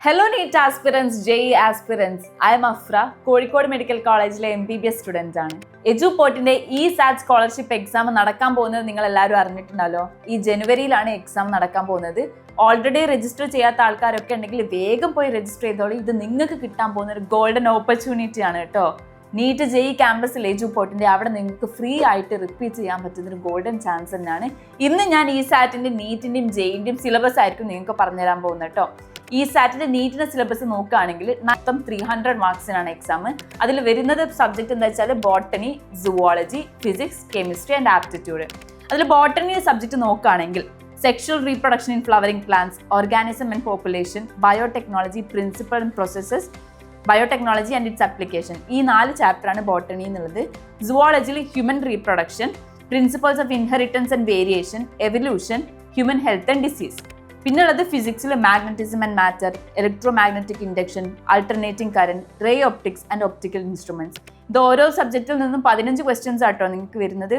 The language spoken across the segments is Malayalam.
Hello NEET aspirants, JEE aspirants. I am Afra, Kozhikode Medical Collegeലെ MBBS student ആണ്. Eduportന്റെ ESAT സ്കോളർഷിപ്പ് എക്സാം നടക്കാൻ പോകുന്നത് നിങ്ങൾ എല്ലാവരും അറിഞ്ഞിട്ടുണ്ടല്ലോ. ഈ ജനുവരിയിലാണ് എക്സാം നടക്കാൻ പോകുന്നത്. ഓൾറെഡി രജിസ്റ്റർ ചെയ്യാത്ത ആൾക്കാരൊക്കെ ഉണ്ടെങ്കിൽ വേഗം പോയി രജിസ്റ്റർ ചെയ്തോളൂ. ഇത് നിങ്ങൾക്ക് കിട്ടാൻ പോകുന്ന ഒരു ഗോൾഡൻ ഓപ്പർച്യൂണിറ്റി ആണ് കേട്ടോ. നീറ്റ് ജെഇ ക്യാമ്പസിൽ എജുപോർട്ടിന്റെ അവിടെ നിങ്ങൾക്ക് ഫ്രീ ആയിട്ട് റിപ്പീറ്റ് ചെയ്യാൻ പറ്റുന്ന ഒരു ഗോൾഡൻ ചാൻസ് തന്നെയാണ്. ഇന്ന് ഞാൻ ESATന്റെ നീറ്റിന്റെയും ജെഇന്റെയും സിലബസ് ആയിരിക്കും നിങ്ങൾക്ക് പറഞ്ഞുതരാൻ പോകുന്നത് കേട്ടോ. ESATന്റെ നീറ്റിന്റെ സിലബസ് നോക്കുകയാണെങ്കിൽ മൊത്തം 300 മാർക്സിനാണ് എക്സാം. അതിൽ വരുന്നത് സബ്ജക്ട് എന്താ വെച്ചാൽ botany, zoology, physics, chemistry and aptitude. അതിൽ ബോട്ടണി സബ്ജക്ട് നോക്കുകയാണെങ്കിൽ sexual reproduction in flowering plants, organism and population, biotechnology, principle and processes, biotechnology and its application, ഈ 4 ചാപ്റ്ററാണ് ബോട്ടണി എന്നുള്ളത്. സുവോളജിയിൽ human reproduction, principles of inheritance and variation, evolution, human health and disease. പിന്നുള്ളത് ഫിസിക്സിൽ magnetism and matter, electromagnetic induction, alternating current, ray optics and optical instruments. ഇത് ഓരോ സബ്ജക്റ്റിൽ നിന്നും 15 ക്വസ്റ്റ്യൻസ് ആട്ടോ നിങ്ങൾക്ക് വരുന്നത്.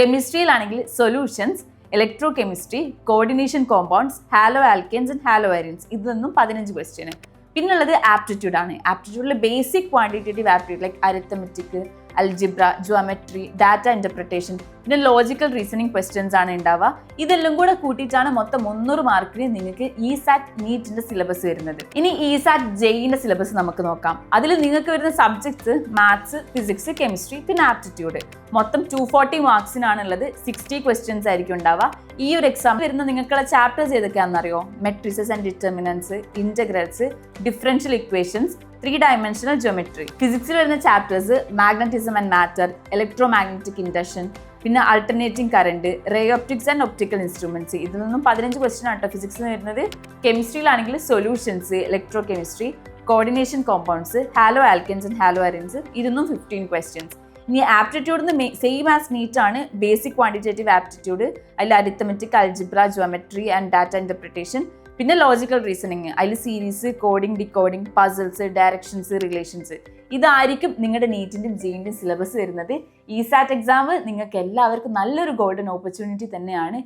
കെമിസ്ട്രിയിലാണെങ്കിൽ solutions, electro chemistry, coordination compounds, halo alkanes and halo ions, ഇതിൽ നിന്നും 15 ക്വസ്റ്റ്യൻ. പിന്നുള്ളത് ആപ്റ്റിറ്റ്യൂഡ് ആണ്. ആപ്റ്റിറ്റ്യൂഡിൽ basic quantitative aptitude like arithmetic, algebra, geometry, data interpretation, പിന്നെ ലോജിക്കൽ റീസണിങ് ക്വസ്റ്റ്യൻസ് ആണ് ഉണ്ടാവുക. ഇതെല്ലാം കൂടെ കൂട്ടിയിട്ടാണ് മൊത്തം 300 മാർക്കിന് നിങ്ങൾക്ക് ESAT നീറ്റിന്റെ സിലബസ് വരുന്നത്. ഇനി ESAT ജെഇന്റെ സിലബസ് നമുക്ക് നോക്കാം. അതിൽ നിങ്ങൾക്ക് വരുന്ന സബ്ജക്ട്സ് മാത്സ്, ഫിസിക്സ്, കെമിസ്ട്രി, പിന്നെ ആപ്റ്റിറ്റ്യൂഡ്. മൊത്തം 240 മാർക്സിനാണുള്ളത്. 60 ക്വസ്റ്റ്യൻസ് ആയിരിക്കും ഉണ്ടാവുക. ഈ ഒരു എക്സാം വരുന്ന നിങ്ങൾക്കുള്ള ചാപ്റ്റേഴ്സ് ഏതൊക്കെയാണെന്നറിയോ? Matrices and determinants, integrals, differential equations, 3-dimensional geometry. ഫിസിക്സിൽ വരുന്ന chapters magnetism and matter, electromagnetic induction, പിന്നെ alternating current, ray optics and optical instruments. ഇതിൽ നിന്നും 15 ക്വസ്റ്റ്യൻ ആട്ടോ ഫിസിക്സിൽ വരുന്നത്. കെമിസ്ട്രിയിലാണെങ്കിൽ solutions, electro chemistry, coordination compounds, halo alkanes and halo ions, ഇതിന്നും 15 ക്വസ്റ്റ്യൻസ്. ഇനി ആപ്റ്റിറ്റ്യൂഡിന് സെയിം ആസ് നീറ്റ് ആണ്. ബേസിക് ക്വാണ്ടിറ്റേറ്റീവ് ആപ്റ്റിറ്റ്യൂഡ്, അതിൽ arithmetic, algebra, geometry and data interpretation, പിന്നെ ലോജിക്കൽ റീസണിങ്, അതിൽ series, coding, decoding, puzzles, directions, relations. ഇതായിരിക്കും നിങ്ങളുടെ നീറ്റിന്റെയും ജെഇന്റെയും സിലബസ് വരുന്നത്. ESAT എക്സാം നിങ്ങൾക്ക് എല്ലാവർക്കും നല്ലൊരു ഗോൾഡൻ ഓപ്പർച്യൂണിറ്റി തന്നെയാണ്.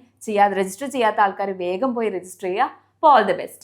രജിസ്റ്റർ ചെയ്യാത്ത ആൾക്കാർ വേഗം പോയി രജിസ്റ്റർ ചെയ്യുക. All the best.